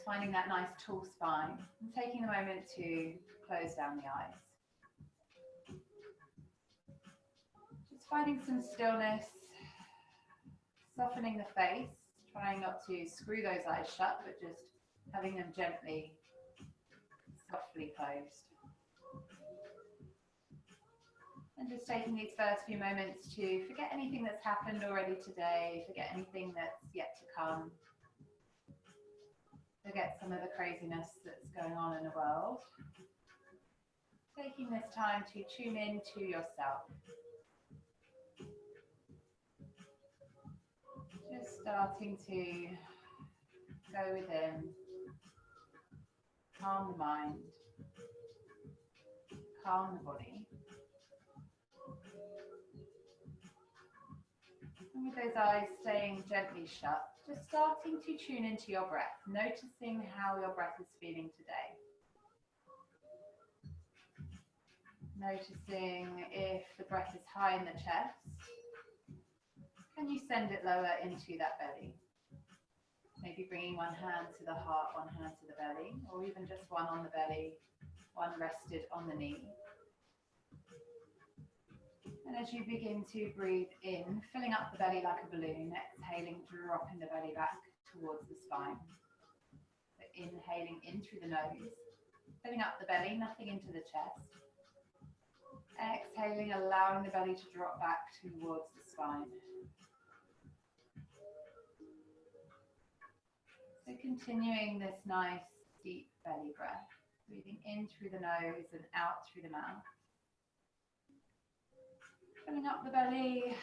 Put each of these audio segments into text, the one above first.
just finding that nice tall spine and taking a moment to close down the eyes. Just finding some stillness, softening the face, trying not to screw those eyes shut, but just having them gently, softly closed. And just taking these first few moments to forget anything that's happened already today, forget anything that's yet to come, forget some of the craziness that's going on in the world. Taking this time to tune in to yourself. Just starting to go within, calm the mind, calm the body. And with those eyes staying gently shut, just starting to tune into your breath, noticing how your breath is feeling today. Noticing if the breath is high in the chest, can you send it lower into that belly? Maybe bringing one hand to the heart, one hand to the belly, or even just one on the belly, one rested on the knee. And as you begin to breathe in, filling up the belly like a balloon, exhaling, dropping the belly back towards the spine. So inhaling in through the nose, filling up the belly, nothing into the chest. Exhaling, allowing the belly to drop back towards the spine. So continuing this nice deep belly breath, breathing in through the nose and out through the mouth. Filling up the belly,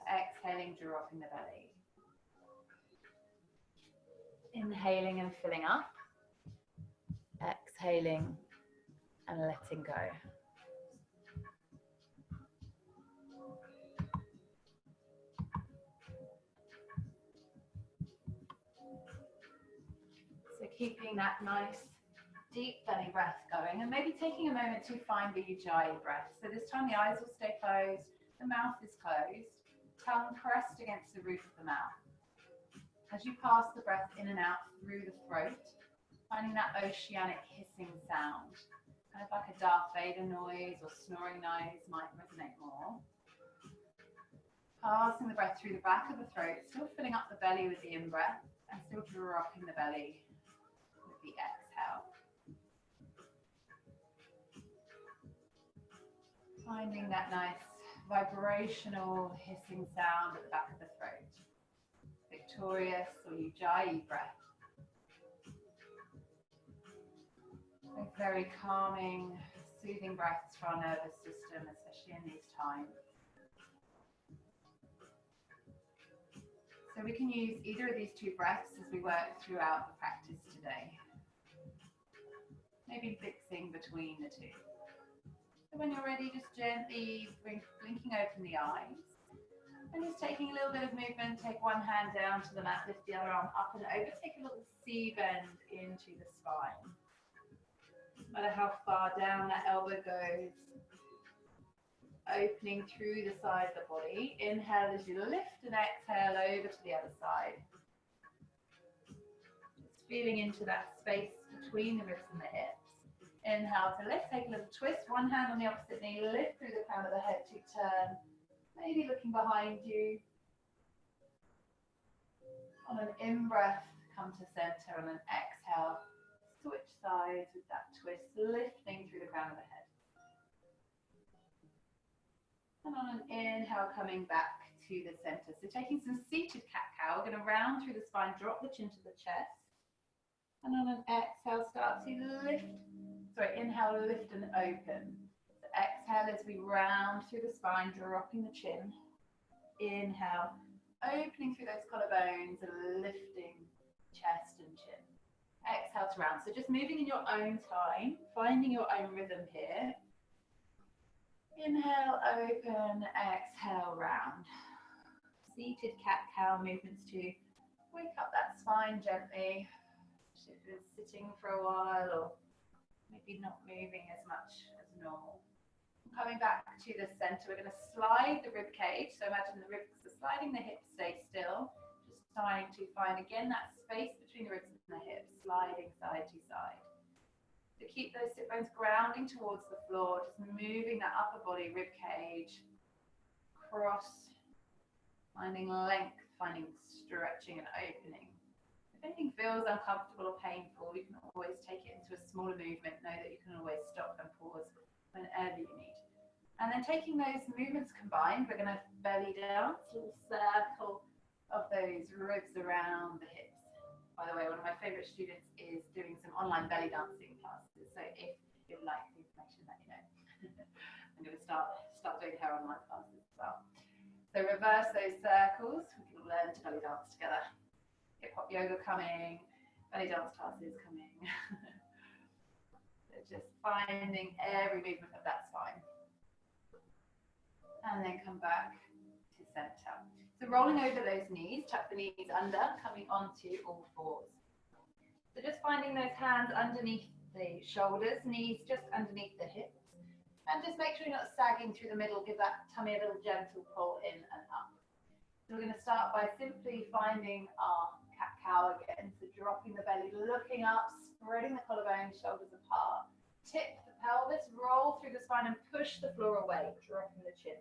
exhaling, dropping the belly. Inhaling and filling up, exhaling and letting go. So keeping that nice deep belly breath going, and maybe taking a moment to find the Ujjayi breath. So this time the eyes will stay closed, the mouth is closed, tongue pressed against the roof of the mouth. As you pass the breath in and out through the throat, finding that oceanic hissing sound, kind of like a Darth Vader noise or snoring noise might resonate more. Passing the breath through the back of the throat, still filling up the belly with the in-breath, and still dropping the belly with the exhale. Finding that nice vibrational hissing sound at the back of the throat. Victorious or Ujjayi breath. A very calming, soothing breaths for our nervous system, especially in these times. So we can use either of these two breaths as we work throughout the practice today. Maybe mixing between the two. So when you're ready, just gently blinking open the eyes. And just taking a little bit of movement, take one hand down to the mat, lift the other arm up and over, take a little C bend into the spine. No matter how far down that elbow goes, opening through the side of the body. Inhale as you lift and exhale over to the other side. Just feeling into that space between the ribs and the hips. Inhale to lift, take a little twist, one hand on the opposite knee, lift through the crown of the head to turn, maybe looking behind you. On an in-breath, come to center, on an exhale, switch sides with that twist, lifting through the crown of the head. And on an inhale, coming back to the center. So taking some seated cat-cow, we're going to round through the spine, drop the chin to the chest. And on an exhale, start to lift. Inhale, lift and open. So exhale as we round through the spine, dropping the chin. Inhale, opening through those collarbones and lifting chest and chin. Exhale to round. So just moving in your own time, finding your own rhythm here. Inhale, open, exhale, round. Seated cat-cow movements to wake up that spine gently. If it's sitting for a while or maybe not moving as much as normal. Coming back to the center, we're going to slide the rib cage. So imagine the ribs are sliding, the hips stay still. Just trying to find again that space between the ribs and the hips, sliding side to side. To keep those sit bones grounding towards the floor, just moving that upper body, rib cage, cross, finding length, finding stretching and opening. If anything feels uncomfortable or painful, you can always take it into a smaller movement. Know that you can always stop and pause whenever you need. And then taking those movements combined, we're going to belly dance, a little circle of those ribs around the hips. By the way, one of my favourite students is doing some online belly dancing classes. So if you'd like the information, let me know. I'm going to start doing her online classes as well. So reverse those circles. We can learn to belly dance together. Hip hop yoga coming, belly dance classes coming. So just finding every movement of that spine. And then come back to center. So rolling over those knees, tuck the knees under, coming onto all fours. So just finding those hands underneath the shoulders, knees just underneath the hips. And just make sure you're not sagging through the middle, give that tummy a little gentle pull in and up. So we're going to start by simply finding our cat-cow again. So dropping the belly, looking up, spreading the collarbones, shoulders apart. Tip the pelvis, roll through the spine and push the floor away, dropping the chin.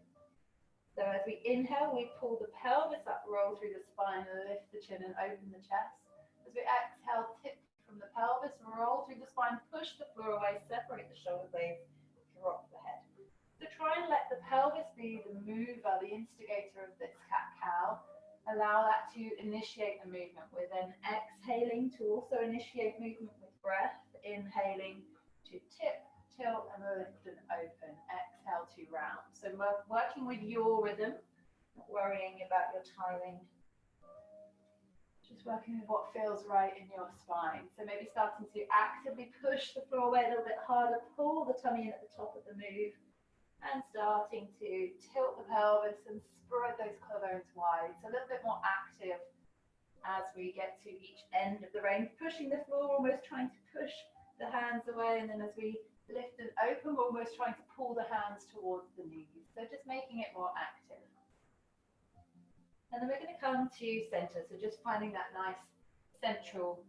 So as we inhale, we pull the pelvis up, roll through the spine, lift the chin and open the chest. As we exhale, tip from the pelvis, roll through the spine, push the floor away, separate the shoulder blades, drop the head. So try and let the pelvis be the mover, the instigator of this cat-cow. Allow that to initiate the movement. We're then exhaling to also initiate movement with breath, inhaling to tip, tilt and lift and open. Exhale to round. So working with your rhythm, not worrying about your timing. Just working with what feels right in your spine. So maybe starting to actively push the floor away a little bit harder, pull the tummy in at the top of the move, and starting to tilt the pelvis and spread those collarbones wide. So a little bit more active as we get to each end of the range, pushing the floor, almost trying to push the hands away, and then as we lift and open, we're almost trying to pull the hands towards the knees. So just making it more active. And then we're going to come to center. So just finding that nice central,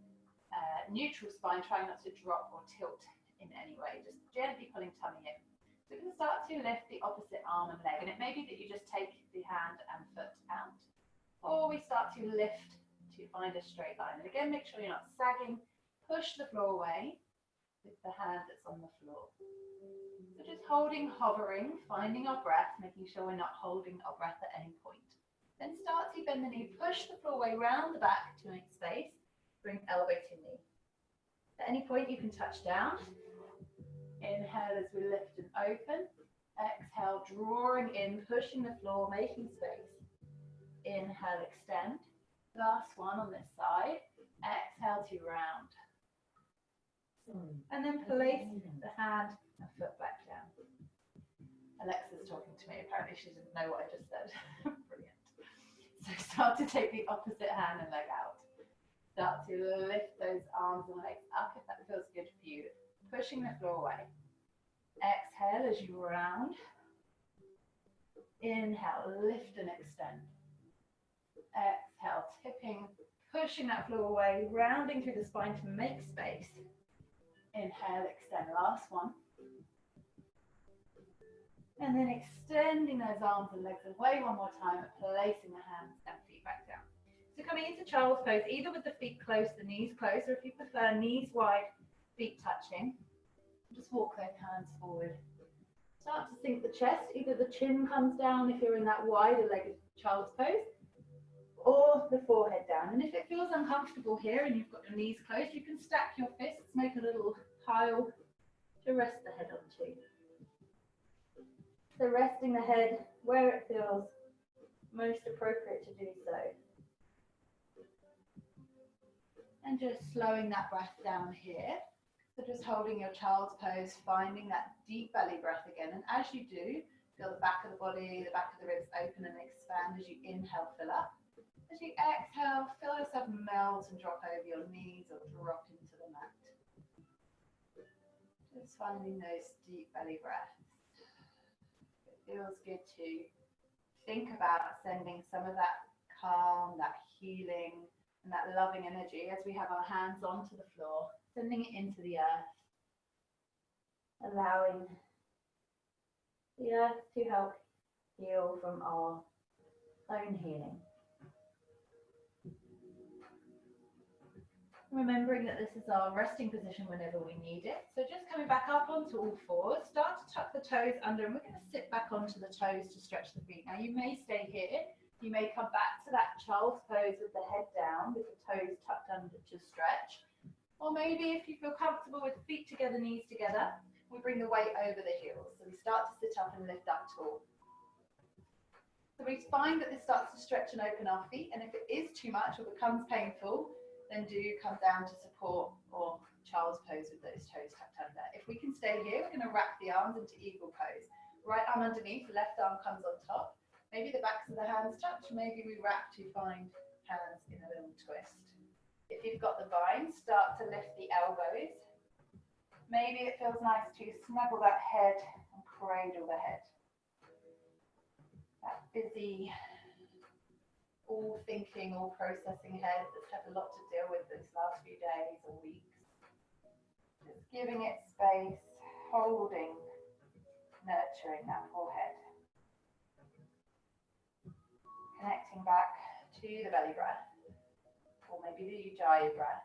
neutral spine, trying not to drop or tilt in any way. Just gently pulling tummy in. So we're going to start to lift the opposite arm and leg. And it may be that you just take the hand and foot out. Or we start to lift to find a straight line. And again, make sure you're not sagging. Push the floor away with the hand that's on the floor. So just holding, hovering, finding our breath, making sure we're not holding our breath at any point. Then start to bend the knee, push the floor away round the back to make space, bring elbow to knee. At any point you can touch down. Inhale as we lift and open. Exhale, drawing in, pushing the floor, making space. Inhale, extend. Last one on this side. Exhale to round. And then place the hand and foot back down. Alexa's talking to me. Apparently she didn't know what I just said. Brilliant. So start to take the opposite hand and leg out. Start to lift those arms and legs up if that feels good for you. Pushing the floor away. Exhale as you round. Inhale, lift and extend. Exhale, tipping, pushing that floor away, rounding through the spine to make space. Inhale, extend, last one. And then extending those arms and legs away one more time, placing the hands and feet back down. So coming into child's pose, either with the feet close, the knees close, or if you prefer, knees wide, feet touching. Just walk those hands forward. Start to sink the chest, either the chin comes down if you're in that wider legged child's pose, or the forehead down. And if it feels uncomfortable here and you've got your knees closed, you can stack your fists, make a little pile to rest the head onto. So resting the head where it feels most appropriate to do so. And just slowing that breath down here. So just holding your child's pose, finding that deep belly breath again. And as you do, feel the back of the body, the back of the ribs open and expand as you inhale, fill up. As you exhale, feel yourself melt and drop over your knees or drop into the mat. Just finding those deep belly breaths. It feels good to think about sending some of that calm, that healing, and that loving energy as we have our hands onto the floor, sending it into the earth, allowing the earth to help heal from our own healing. Remembering that this is our resting position whenever we need it. So just coming back up onto all fours, start to tuck the toes under, and we're going to sit back onto the toes to stretch the feet. Now you may stay here, you may come back to that child's pose with the head down, with the toes tucked under to stretch. Or maybe if you feel comfortable with feet together, knees together, we bring the weight over the heels. So we start to sit up and lift up tall. So we find that this starts to stretch and open our feet, and if it is too much or becomes painful, then do come down to support or child's pose with those toes tucked under. If we can stay here, we're going to wrap the arms into eagle pose. Right arm underneath, left arm comes on top. Maybe the backs of the hands touch, maybe we wrap to find hands in a little twist. If you've got the bind, start to lift the elbows. Maybe it feels nice to snuggle that head and cradle the head. That busy, all thinking, all processing head that's had a lot to deal with this last few days or weeks. Just giving it space, holding, nurturing that forehead. Connecting back to the belly breath, or maybe the ujjayi breath.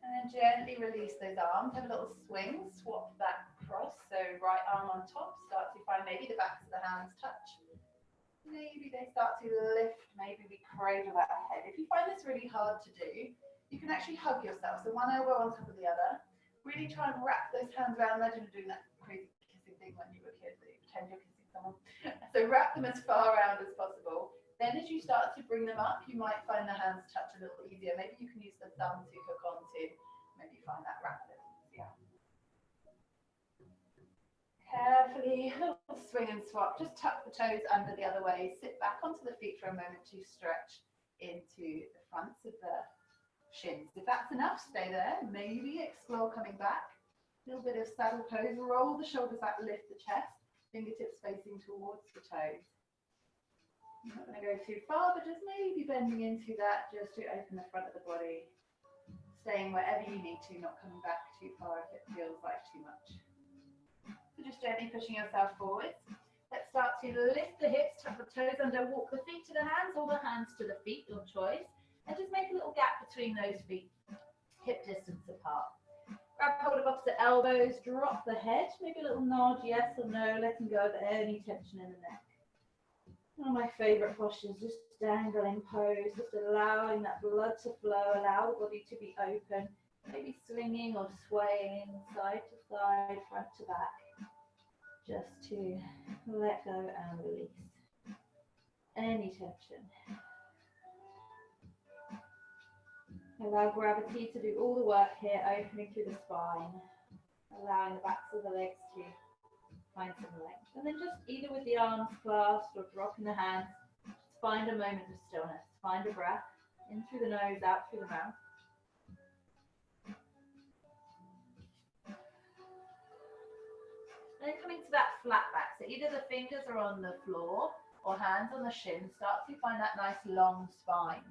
And then gently release those arms, have a little swing, swap that across. So right arm on top, start to find maybe the backs of the hands touch. Maybe they start to lift, maybe we cradle that head. If you find this really hard to do, you can actually hug yourself. So one elbow on top of the other. Really try and wrap those hands around. Imagine doing that crazy kissing thing when you were a kid, that you pretend you're kissing someone. So wrap them as far around as possible. Then as you start to bring them up, you might find the hands touch a little easier. Maybe you can use the thumb to hook onto. Maybe you find that wrap a little easier. Carefully, little swing and swap. Just tuck the toes under the other way. Sit back onto the feet for a moment to stretch into the fronts of the shins. If that's enough, stay there. Maybe explore coming back. A little bit of saddle pose. Roll the shoulders back, lift the chest. Fingertips facing towards the toes. I'm not going to go too far, but just maybe bending into that just to open the front of the body. Staying wherever you need to, not coming back too far if it feels like too much. So just gently pushing yourself forwards. Let's start to lift the hips, tuck the toes under, walk the feet to the hands, or the hands to the feet, your choice. And just make a little gap between those feet, hip distance apart. Grab hold of opposite elbows, drop the head, maybe a little nod, yes or no, letting go of any tension in the neck. One of my favourite postures, just dangling pose, just allowing that blood to flow, allow the body to be open, maybe swinging or swaying side to side, front to back, just to let go and release any tension. Allow gravity to do all the work here, opening through the spine, allowing the backs of the legs to find some length. And then just either with the arms clasped or dropping the hands, just find a moment of stillness. Find a breath, in through the nose, out through the mouth. Then coming to that flat back, so either the fingers are on the floor or hands on the shins, start to find that nice long spine.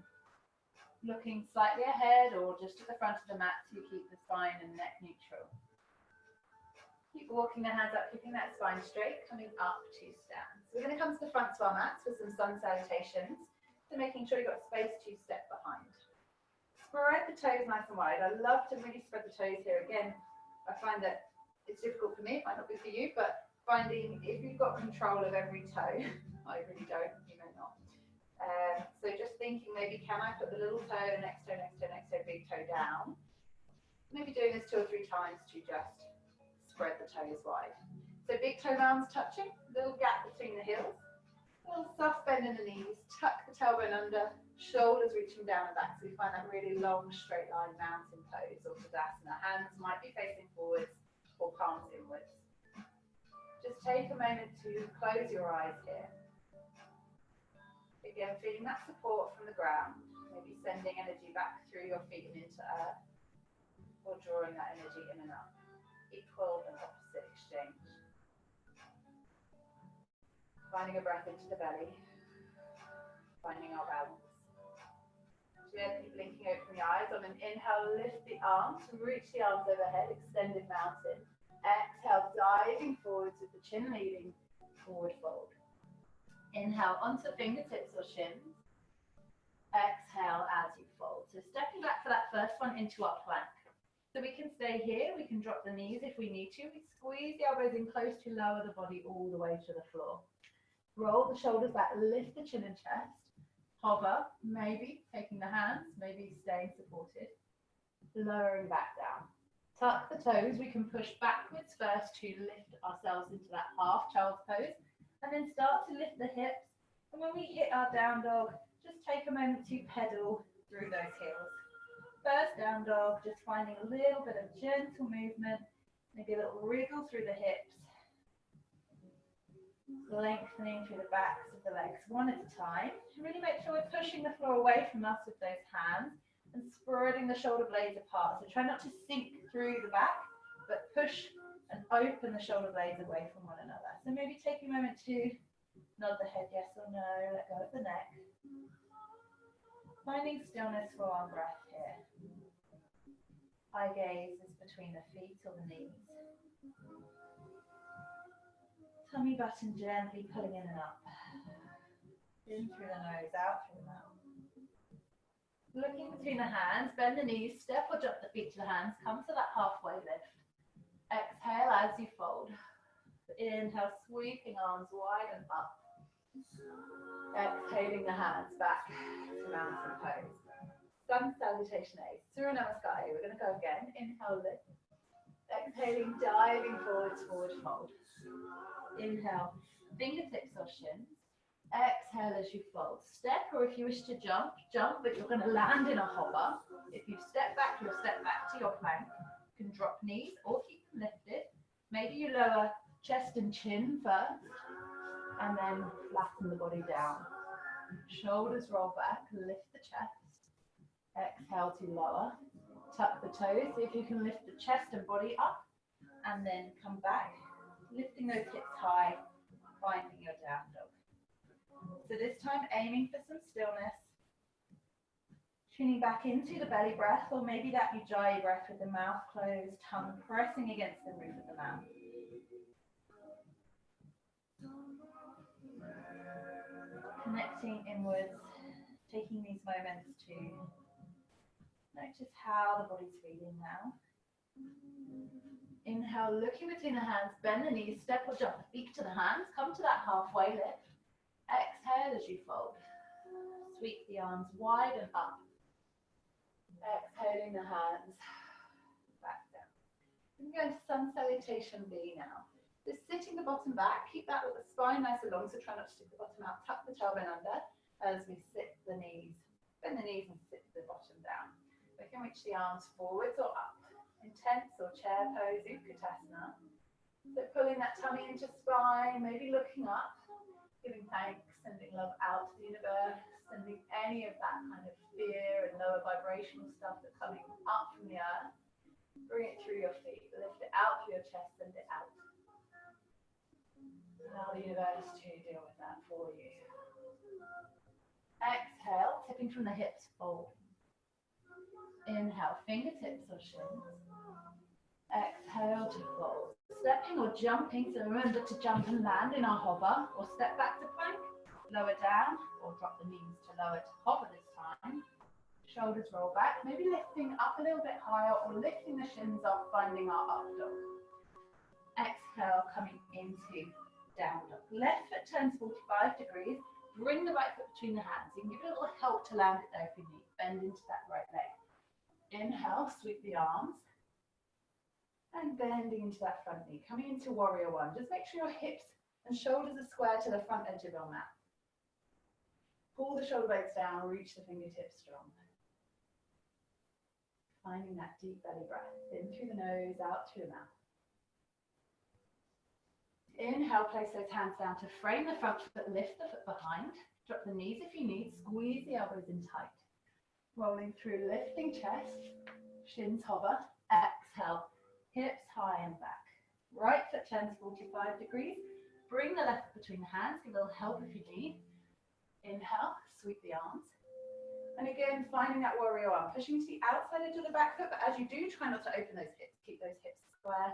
Looking slightly ahead or just at the front of the mat to keep the spine and neck neutral. Keep walking the hands up, keeping that spine straight, coming up to stand. So we're going to come to the front of our mats for some sun salutations. So making sure you've got space to step behind. Spread the toes nice and wide. I love to really spread the toes here. Again, I find that it's difficult for me, it might not be for you, but finding if you've got control of every toe, I really don't, you may not. So just thinking maybe can I put the little toe, next toe, next toe, next toe, big toe down. Maybe doing this 2 or 3 times to just spread the toes wide. So big toe mounds touching, little gap between the heels. Little soft bend in the knees, tuck the tailbone under, shoulders reaching down and back. So we find that really long straight line mountain pose or Tadasana. Hands might be facing forwards or palms inwards. Just take a moment to close your eyes here. Again, feeling that support from the ground, maybe sending energy back through your feet and into earth, or drawing that energy in and up. Equal and opposite exchange. Finding a breath into the belly. the eyes. On an inhale, lift the arms, reach the arms overhead, extended mountain. Exhale, diving forwards with the chin leading, forward fold. Inhale onto fingertips or shins. Exhale as you fold. So stepping back for that first one into our plank. So we can stay here, we can drop the knees if we need to. We squeeze the elbows in close to lower the body all the way to the floor. Roll the shoulders back, lift the chin and chest. Hover, maybe taking the hands, maybe staying supported. Lowering back down. Tuck the toes, we can push backwards first to lift ourselves into that half child's pose. And then start to lift the hips. And when we hit our down dog, just take a moment to pedal through those heels. First down dog, just finding a little bit of gentle movement, maybe a little wriggle through the hips, lengthening through the backs of the legs one at a time. Really make sure we're pushing the floor away from us with those hands and spreading the shoulder blades apart. So try not to sink through the back, but push and open the shoulder blades away from one another. So maybe take a moment to nod the head yes or no, let go of the neck. Finding stillness for our breath here. Eye gaze is between the feet or the knees. Tummy button gently pulling in and up. In through the nose, out through the mouth. Looking between the hands, bend the knees, step or drop the feet to the hands, come to that halfway lift. Exhale as you fold. Inhale, sweeping arms wide and up. Exhaling the hands back to mountain pose. Sun salutation A. Surya Namaskar. We're going to go again. Inhale, lift. Exhaling, diving forwards, forward fold. Inhale, fingertips or shins. Exhale as you fold. Step, or if you wish to jump, jump, but you're going to land in a hover. If you step back, you'll step back to your plank. You can drop knees or keep them lifted. Maybe you lower chest and chin first, and then flatten the body down. Shoulders roll back, lift the chest. Exhale to lower. Tuck the toes, see if you can lift the chest and body up, and then come back, lifting those hips high, finding your down dog. So this time aiming for some stillness, tuning back into the belly breath, or maybe that ujjayi breath with the mouth closed, tongue pressing against the roof of the mouth. Connecting inwards, taking these moments to notice how the body's feeling now. Inhale, looking between the hands, bend the knees, step or jump the feet to the hands, come to that halfway lift. Exhale as you fold. Sweep the arms wide and up. Exhaling the hands back down. We're going to sun salutation B now. Just sitting the bottom back, keep that with the spine nice and long, so try not to stick the bottom out. Tuck the tailbone under as we sit the knees, bend the knees and sit the bottom down. We can reach the arms forwards or up. Intense or chair pose, Utkatasana. So pulling that tummy into spine, maybe looking up, giving thanks, sending love out to the universe, sending any of that kind of fear and lower vibrational stuff that's coming up from the earth. Bring it through your feet, lift it out through your chest, send it out. Allow the universe to deal with that for you. Exhale, tipping from the hips, fold. Inhale, fingertips or shins. Exhale to fold. Stepping or jumping, so remember to jump and land in our hover, or step back to plank, lower down, or drop the knees to lower to hover this time. Shoulders roll back, maybe lifting up a little bit higher, or lifting the shins up, finding our up dog. Exhale, coming into down dog. Left foot turns 45 degrees. Bring the right foot between the hands. You can give it a little help to land it there if you need. Bend into that right leg. Inhale, sweep the arms. And bending into that front knee. Coming into warrior one. Just make sure your hips and shoulders are square to the front edge of your mat. Pull the shoulder blades down, reach the fingertips strong. Finding that deep belly breath. In through the nose, out through the mouth. Inhale, place those hands down to frame the front foot, lift the foot behind. Drop the knees if you need, squeeze the elbows in tight. Rolling through, lifting chest, shins hover. Exhale, hips high and back. Right foot turns 45 degrees. Bring the left foot between the hands, give a little help if you need. Inhale, sweep the arms. And again, finding that warrior arm, pushing to the outside edge of the back foot, but as you do, try not to open those hips. Keep those hips square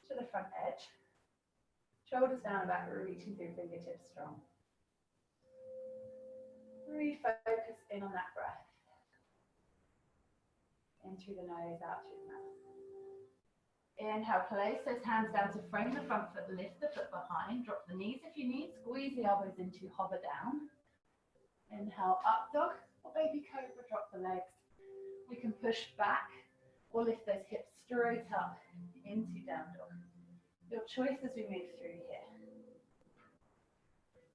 to the front edge. Shoulders down and back, reaching through fingertips strong. Refocus in on that breath. In through the nose, out through the mouth. Inhale, place those hands down to frame the front foot, lift the foot behind, drop the knees if you need, squeeze the elbows into, hover down. Inhale, up dog or baby cobra, drop the legs. We can push back or lift those hips straight up into down dog. Your choice as we move through here.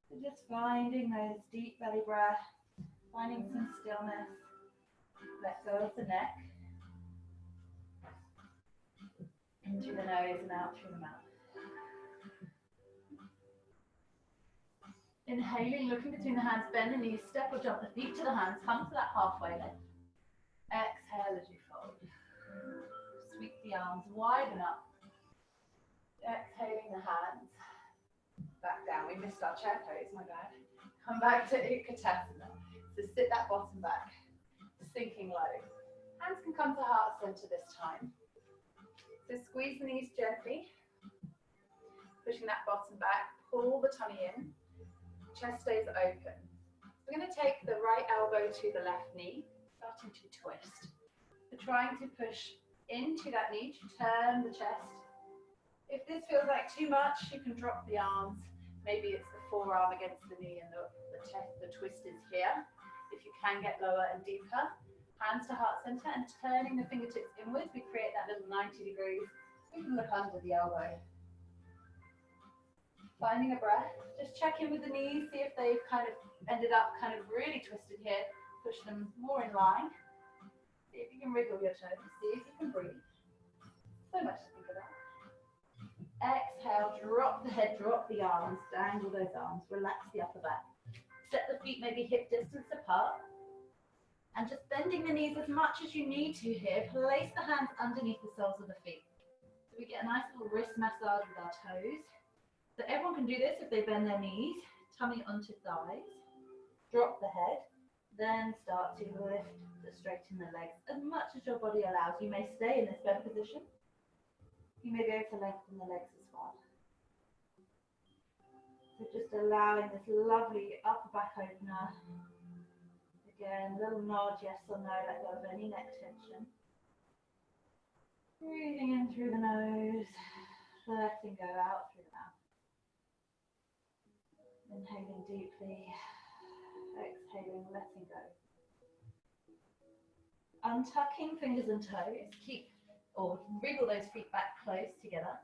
So just finding those deep belly breaths, finding some stillness. Let go of the neck. In through the nose and out through the mouth. Inhaling, looking between the hands, bend the knees, step or jump the feet to the hands, come to that halfway lift. Exhale as you fold. Sweep the arms, widen up. Exhaling the hands. Back down. We missed our chair pose, my bad. Come back to Utkatasana. So sit that bottom back. Sinking low. Hands can come to heart center this time. So squeeze the knees gently. Pushing that bottom back. Pull the tummy in. Chest stays open. We're going to take the right elbow to the left knee, starting to twist. We're trying to push into that knee to turn the chest. If this feels like too much, you can drop the arms. Maybe it's the forearm against the knee and the twist is here. If you can get lower and deeper, hands to heart center and turning the fingertips inwards, we create that little 90 degrees. We can look under the elbow. Finding a breath, just check in with the knees, see if they've kind of ended up kind of really twisted here. Push them more in line. See if you can wriggle your toes, see if you can breathe. So much to think about. Exhale, drop the head, drop the arms, dangle those arms, relax the upper back. Set the feet maybe hip distance apart. And just bending the knees as much as you need to here, place the hands underneath the soles of the feet. So we get a nice little wrist massage with our toes. So everyone can do this if they bend their knees, tummy onto thighs, drop the head, then start to lift, straighten the legs as much as your body allows. You may stay in this bent position. You may be able to lengthen the legs as well. So just allowing this lovely upper back opener. Again, little nod, yes or no, let go of any neck tension. Breathing in through the nose, letting go out through the mouth. Inhaling deeply, exhaling, letting go. Untucking fingers and toes, keep or wriggle those feet back close together.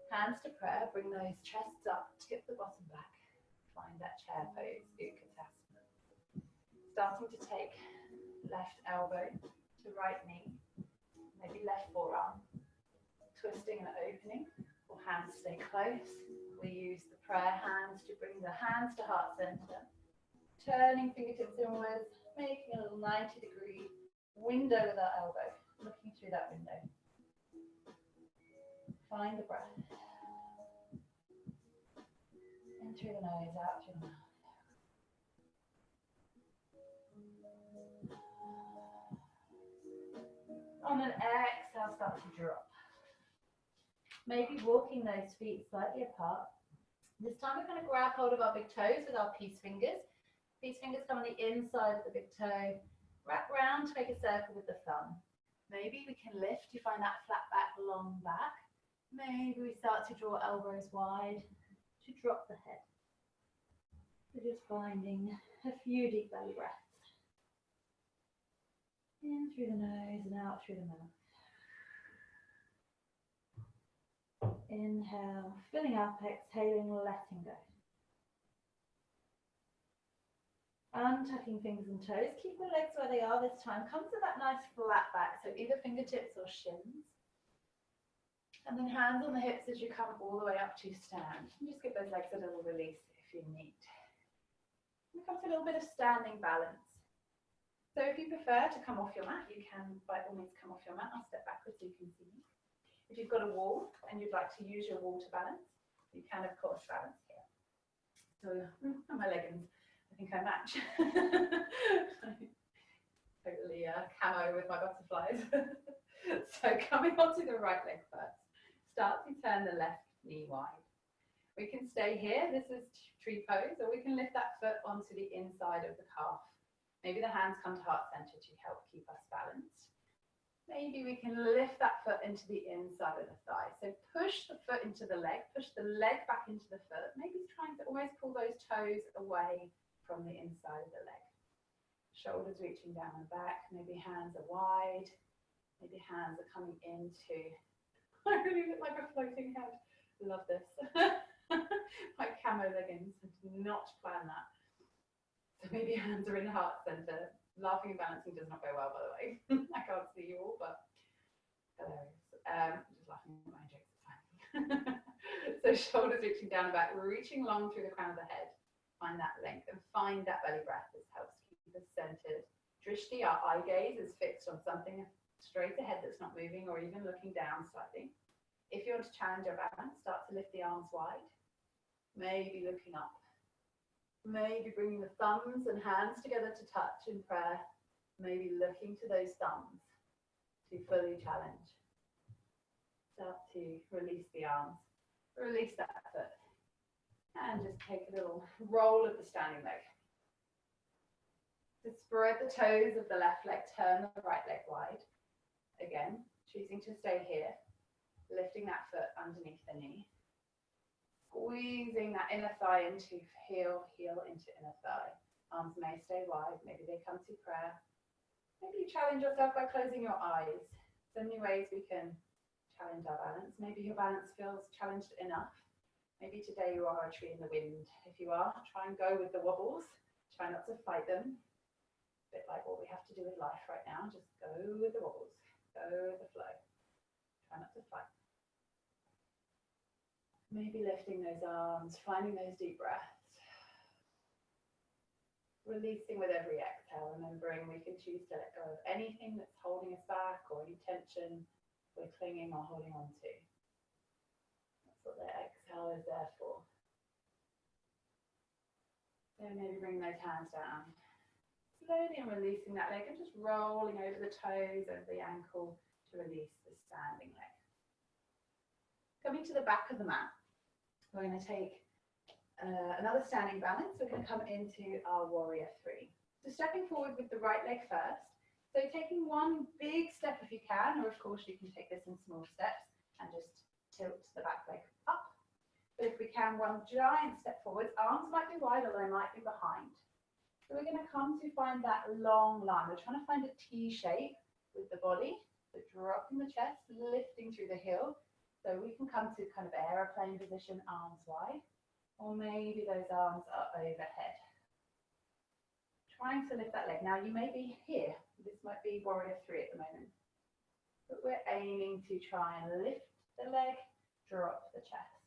Hands to prayer, bring those chests up, tip the bottom back. Find that chair pose, Utkatasana. Starting to take left elbow to right knee, maybe left forearm, twisting and opening, or hands stay close. We use the prayer hands to bring the hands to heart center, turning fingertips inwards, making a little 90-degree window with our elbow, looking through that window. Find the breath. In through the nose, out through the mouth. On an exhale, start to drop. Maybe walking those feet slightly apart. This time we're going to grab hold of our big toes with our peace fingers. Peace fingers come on the inside of the big toe. Wrap round to make a circle with the thumb. Maybe we can lift. You find that flat back, long back. Maybe we start to draw elbows wide to drop the head. We're just finding a few deep belly breaths. In through the nose and out through the mouth. Inhale, filling up, exhaling, letting go. Untucking fingers and toes. Keep the legs where they are this time. Come to that nice flat back, so either fingertips or shins. And then hands on the hips as you come all the way up to stand. And just give those legs a little release if you need. We come to a little bit of standing balance. So if you prefer to come off your mat, you can by all means come off your mat. I'll step backwards so you can see me. If you've got a wall and you'd like to use your wall to balance, you can of course balance here. So, and my leggings, I think I match. a camo with my butterflies. So coming onto the right leg first. Start to turn the left knee wide. We can stay here, this is tree pose, or we can lift that foot onto the inside of the calf. Maybe the hands come to heart center to help keep us balanced. Maybe we can lift that foot into the inside of the thigh. So push the foot into the leg, push the leg back into the foot. Maybe trying to always pull those toes away from the inside of the leg. Shoulders reaching down and back, maybe hands are wide, maybe hands are coming into, I really look like a floating head. Love this. My camo leggings, I did not plan that. So maybe hands are in the heart center. Laughing and balancing does not go well, by the way. I can't see you all, but hilarious. Just laughing at my own jokes, it's fine. So shoulders reaching down and back, reaching long through the crown of the head. Find that length and find that belly breath. This helps keep us centered. Drishti, our eye gaze, is fixed on something straight ahead that's not moving or even looking down slightly. If you want to challenge your balance, start to lift the arms wide. Maybe looking up. Maybe bringing the thumbs and hands together to touch in prayer. Maybe looking to those thumbs to fully challenge. Start to release the arms. Release that foot. And just take a little roll of the standing leg. To spread the toes of the left leg, turn the right leg wide. Again, choosing to stay here. Lifting that foot underneath the knee. Squeezing that inner thigh into heel, heel into inner thigh. Arms may stay wide, maybe they come to prayer. Maybe you challenge yourself by closing your eyes. So many ways we can challenge our balance. Maybe your balance feels challenged enough. Maybe today you are a tree in the wind. If you are, try and go with the wobbles. Try not to fight them. A bit like what we have to do with life right now. Just go with the wobbles. Go with the flow. Try not to fight. Maybe lifting those arms, finding those deep breaths. Releasing with every exhale, remembering we can choose to let go of anything that's holding us back or any tension we're clinging or holding on to. That's what the exhale is there for. So maybe bring those hands down. Slowly and releasing that leg and just rolling over the toes, over the ankle to release the standing leg. Coming to the back of the mat, we're going to take another standing balance. We're going to come into our warrior three. So stepping forward with the right leg first. So taking one big step if you can, or of course you can take this in small steps and just tilt the back leg up. But if we can, one giant step forward. Arms might be wide or they might be behind. So we're going to come to find that long line. We're trying to find a T shape with the body. So dropping the chest, lifting through the heel. So we can come to kind of aeroplane position, arms wide, or maybe those arms are overhead. Trying to lift that leg. Now you may be here. This might be warrior three at the moment. But we're aiming to try and lift the leg, drop the chest.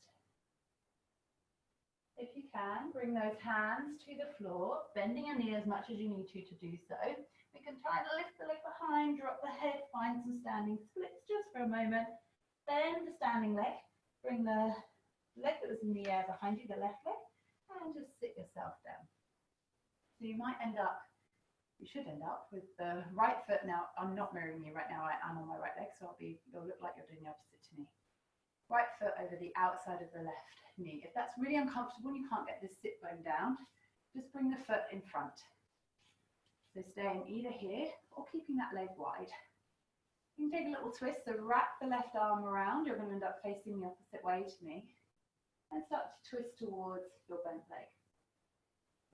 If you can, bring those hands to the floor, bending your knee as much as you need to do so. We can try and lift the leg behind, drop the head, find some standing splits just for a moment. Bend the standing leg, bring the leg that was in the air behind you, the left leg, and just sit yourself down. So you might end up, you should end up with the right foot. Now, I'm not mirroring you right now, I am on my right leg, so you'll look like you're doing the opposite to me. Right foot over the outside of the left knee. If that's really uncomfortable and you can't get this sit bone down, just bring the foot in front. So staying either here or keeping that leg wide. You can take a little twist, so wrap the left arm around. You're going to end up facing the opposite way to me. And start to twist towards your bent leg.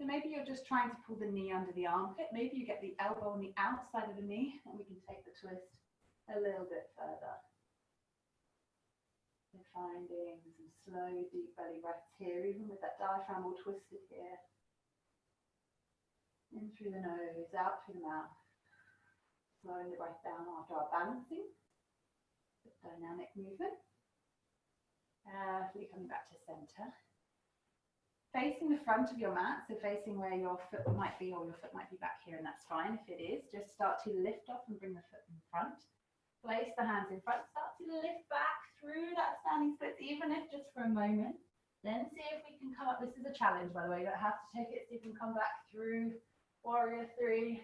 So maybe you're just trying to pull the knee under the armpit. Maybe you get the elbow on the outside of the knee, and we can take the twist a little bit further. So finding some slow, deep belly breaths here, even with that diaphragm all twisted here. In through the nose, out through the mouth. Slowing the breath down after our balancing. Dynamic movement. Carefully coming back to center. Facing the front of your mat, so facing where your foot might be, or your foot might be back here, and that's fine if it is. Just start to lift off and bring the foot in front. Place the hands in front. Start to lift back through that standing split, even if just for a moment. Then see if we can come up. This is a challenge, by the way. You don't have to take it. See if you can come back through warrior three.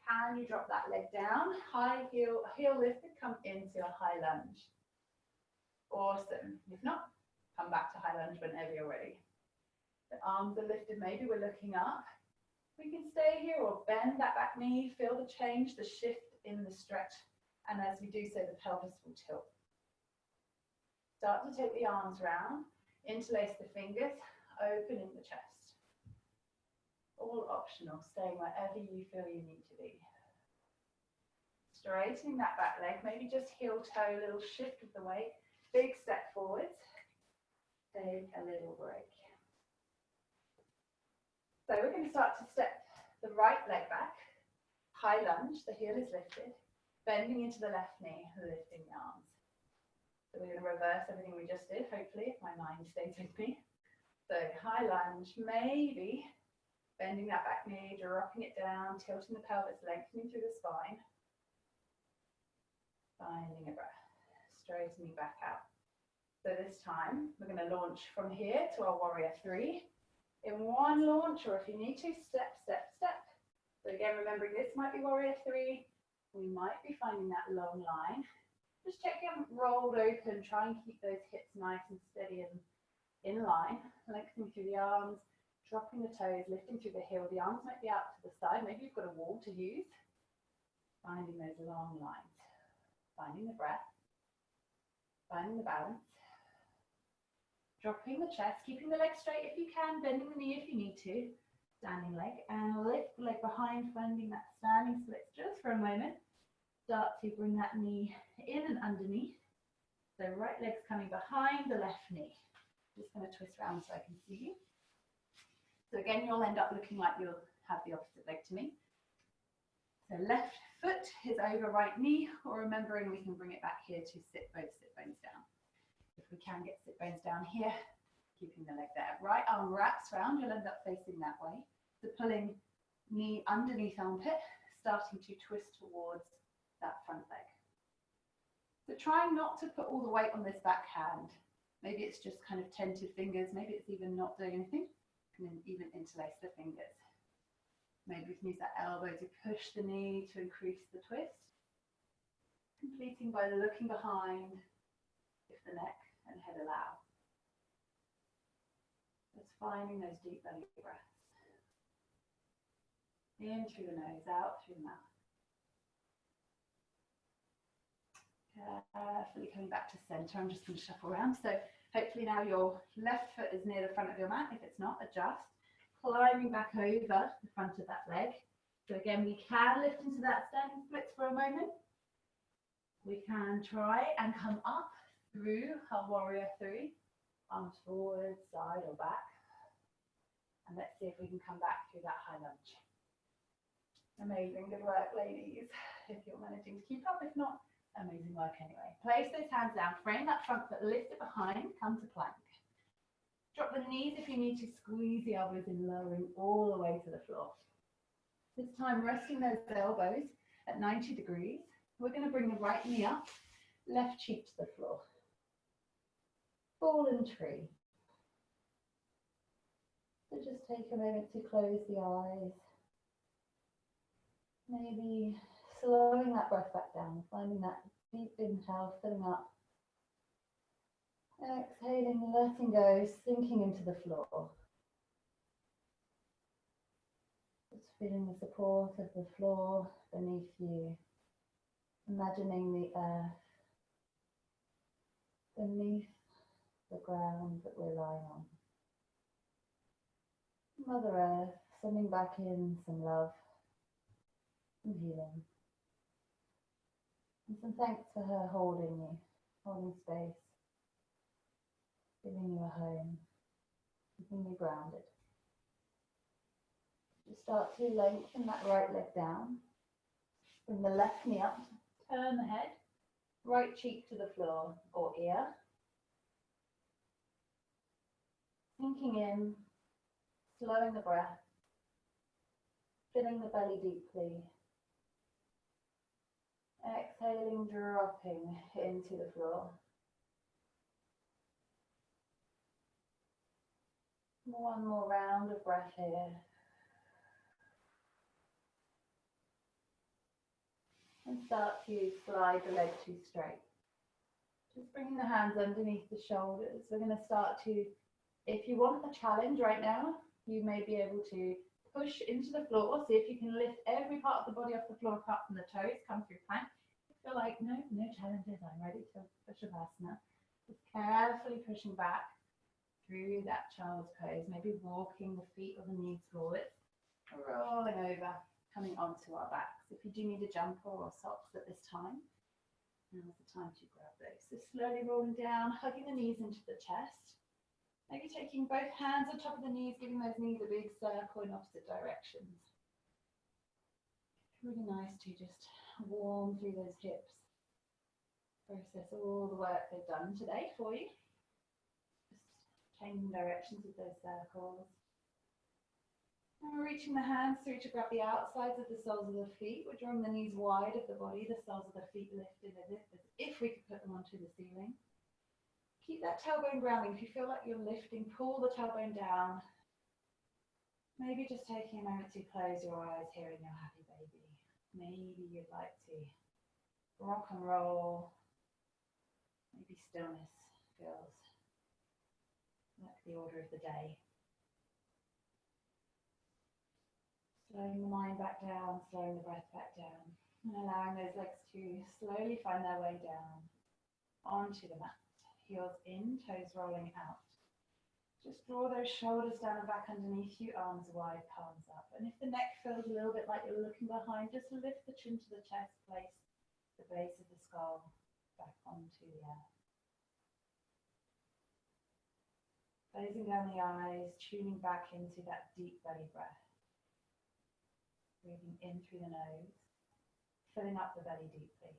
Can you drop that leg down? High heel, heel lifted, come into a high lunge. Awesome. If not, come back to high lunge whenever you're ready. The arms are lifted, maybe we're looking up. We can stay here or bend that back knee, feel the change, the shift in the stretch. And as we do so, the pelvis will tilt. Start to take the arms round, interlace the fingers, opening the chest. All optional, staying wherever you feel you need to be. Straightening that back leg, maybe just heel toe, a little shift of the weight, big step forwards. Take a little break. So we're going to start to step the right leg back, high lunge, the heel is lifted, bending into the left knee, lifting the arms. So we're going to reverse everything we just did, hopefully, if my mind stays with me. So high lunge, maybe bending that back knee, dropping it down, tilting the pelvis, lengthening through the spine. Finding a breath, straightening back out. So this time, we're going to launch from here to our warrior three. In one launch, or if you need to, step, step, step. So again, remembering this might be warrior three. We might be finding that long line. Just check you haven't rolled open. Try and keep those hips nice and steady and in line. Lengthening through the arms, dropping the toes, lifting through the heel. The arms might be out to the side. Maybe you've got a wall to use. Finding those long lines. Finding the breath. Finding the balance. Dropping the chest, keeping the leg straight if you can, bending the knee if you need to. Standing leg, and lift the leg behind, finding that standing splits just for a moment. Start to bring that knee in and underneath. So right leg's coming behind the left knee. Just going to twist around so I can see you. So again, you'll end up looking like you'll have the opposite leg to me. So left foot is over right knee, or remembering we can bring it back here to sit both sit bones down. If we can get sit bones down here, keeping the leg there. Right arm wraps round, you'll end up facing that way. So pulling knee underneath armpit, starting to twist towards that front leg. So trying not to put all the weight on this back hand. Maybe it's just kind of tentative fingers, maybe it's even not doing anything, and then even interlace the fingers. Maybe we can use that elbow to push the knee to increase the twist. Completing by looking behind, if the neck and head allow. Just finding those deep belly breaths. In through the nose, out through the mouth. Carefully coming back to center. I'm just going to shuffle around. So hopefully now your left foot is near the front of your mat. If it's not, adjust. Climbing back over the front of that leg. So again, we can lift into that standing splits for a moment. We can try and come up through our warrior three. Arms forward, side or back. And let's see if we can come back through that high lunge. Amazing, good work, ladies. If you're managing to keep up, if not, amazing work anyway. Place those hands down, frame that front foot, lift it behind, come to plank. Drop the knees if you need to, squeeze the elbows in, lowering all the way to the floor. This time, resting those elbows at 90 degrees. We're going to bring the right knee up, left cheek to the floor. Fallen tree. So just take a moment to close the eyes. Maybe slowing that breath back down, finding that deep inhale, filling up. Exhaling, letting go, sinking into the floor. Just feeling the support of the floor beneath you. Imagining the earth beneath the ground that we're lying on. Mother Earth, sending back in some love and healing. And some thanks for her holding you, holding space, giving you a home, keeping you grounded. Just start to lengthen that right leg down. Bring the left knee up, turn the head, right cheek to the floor or ear. Sinking in, slowing the breath, filling the belly deeply. Exhaling, dropping into the floor. One more round of breath here. And start to slide the leg too straight. Just bringing the hands underneath the shoulders. We're going to start to, if you want a challenge right now, you may be able to push into the floor. See if you can lift every part of the body off the floor apart from the toes. Come through plank. If you're like, no challenges, I'm ready to push Shavasana. Just carefully pushing back through that child's pose. Maybe walking the feet or the knees forward. Rolling over, coming onto our backs. If you do need a jumper or socks at this time, now's the time to grab those. So slowly rolling down, hugging the knees into the chest. Maybe taking both hands on top of the knees, giving those knees a big circle in opposite directions. Really nice to just warm through those hips. Process all the work they've done today for you. Just changing directions with those circles. And we're reaching the hands through to grab the outsides of the soles of the feet. We're drawing the knees wide of the body, the soles of the feet lifted as if we could put them onto the ceiling. Keep that tailbone grounding. If you feel like you're lifting, pull the tailbone down. Maybe just taking a moment to close your eyes here in your happy baby. Maybe you'd like to rock and roll. Maybe stillness feels like the order of the day. Slowing the mind back down, slowing the breath back down, and allowing those legs to slowly find their way down onto the mat. Heels in, toes rolling out. Just draw those shoulders down and back underneath you, arms wide, palms up. And if the neck feels a little bit like you're looking behind, just lift the chin to the chest, place the base of the skull back onto the earth. Closing down the eyes, tuning back into that deep belly breath. Breathing in through the nose, filling up the belly deeply.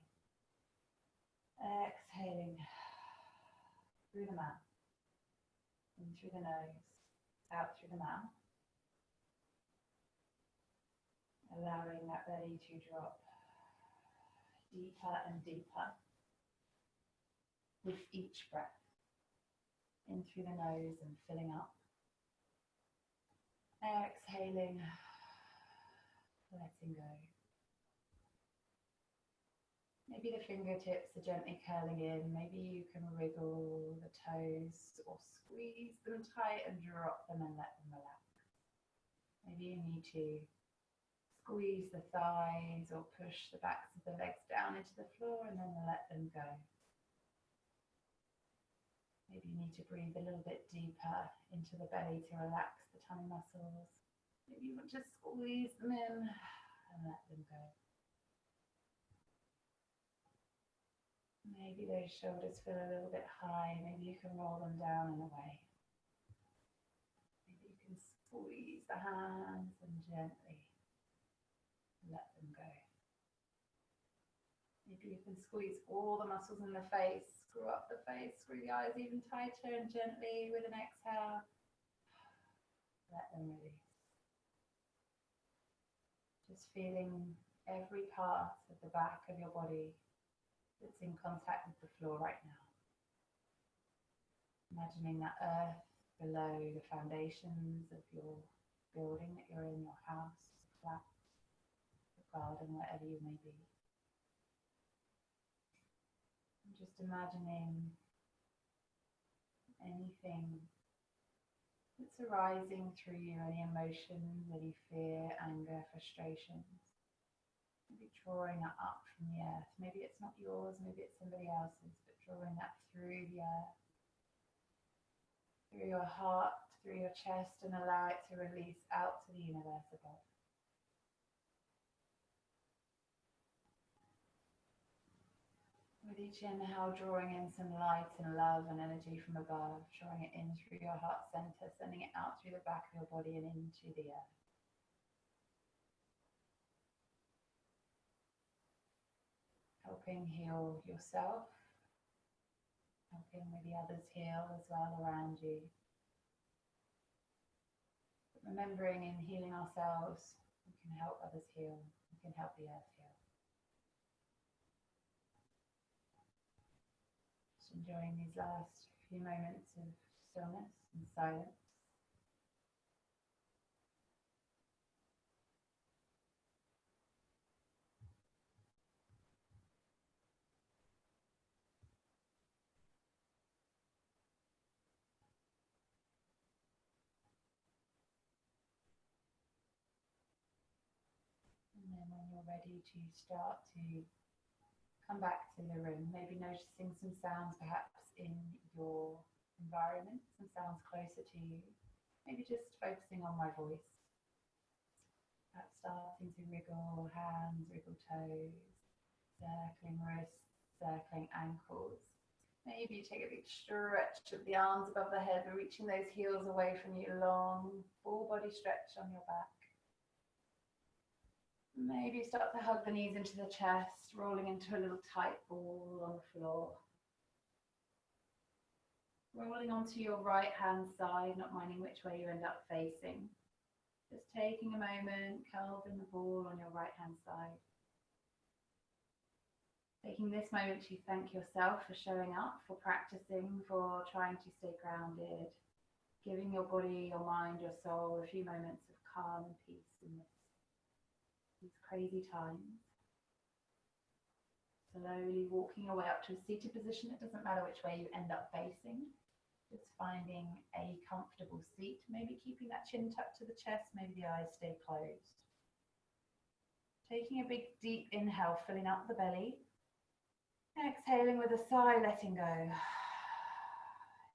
Exhaling through the mouth, in through the nose, out through the mouth. Allowing that belly to drop deeper and deeper with each breath. In through the nose and filling up. Exhaling. Letting go. Maybe the fingertips are gently curling in. Maybe you can wriggle the toes or squeeze them tight and drop them and let them relax. Maybe you need to squeeze the thighs or push the backs of the legs down into the floor and then let them go. Maybe you need to breathe a little bit deeper into the belly to relax the tummy muscles. Maybe you want to squeeze them in and let them go. Maybe those shoulders feel a little bit high. Maybe you can roll them down and away. Maybe you can squeeze the hands and gently let them go. Maybe you can squeeze all the muscles in the face. Screw up the face, screw the eyes even tighter, and gently with an exhale, let them release. Just feeling every part of the back of your body that's in contact with the floor right now. Imagining that earth below the foundations of your building that you're in, your house, flat, your garden, wherever you may be. And just imagining anything that's arising through you, any emotions, any fear, anger, frustrations. Maybe drawing that up from the earth. Maybe it's not yours, maybe it's somebody else's, but drawing that through the earth, through your heart, through your chest, and allow it to release out to the universe above. With each inhale, drawing in some light and love and energy from above, drawing it in through your heart center, sending it out through the back of your body and into the earth. Helping heal yourself, helping maybe others heal as well around you. But remembering in healing ourselves, we can help others heal, we can help the earth heal. Enjoying these last few moments of stillness and silence. you're ready to start to come back to the room, maybe noticing some sounds perhaps in your environment, some sounds closer to you, maybe just focusing on my voice. Perhaps starting to wriggle hands, wriggle toes, circling wrists, circling ankles. Maybe you take a big stretch of the arms above the head, reaching those heels away from you, long full body stretch on your back. Maybe start to hug the knees into the chest, rolling into a little tight ball on the floor. Rolling onto your right hand side, not minding which way you end up facing. Just taking a moment, curling the ball on your right hand side. Taking this moment to thank yourself for showing up, for practicing, for trying to stay grounded, giving your body, your mind, your soul a few moments of calm and peace in these crazy times. Slowly walking your way up to a seated position. It doesn't matter which way you end up facing. Just finding a comfortable seat, maybe keeping that chin tucked to the chest, maybe the eyes stay closed. Taking a big deep inhale, filling up the belly. Exhaling with a sigh, letting go.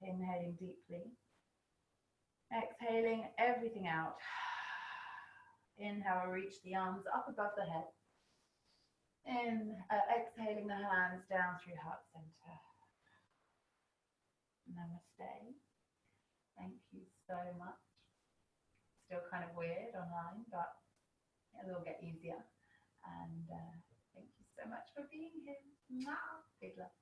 Inhaling deeply. Exhaling everything out. Inhale, reach the arms up above the head. Exhaling the hands down through heart center. Namaste. Thank you so much. Still kind of weird online, but it'll get easier. And thank you so much for being here. Big love.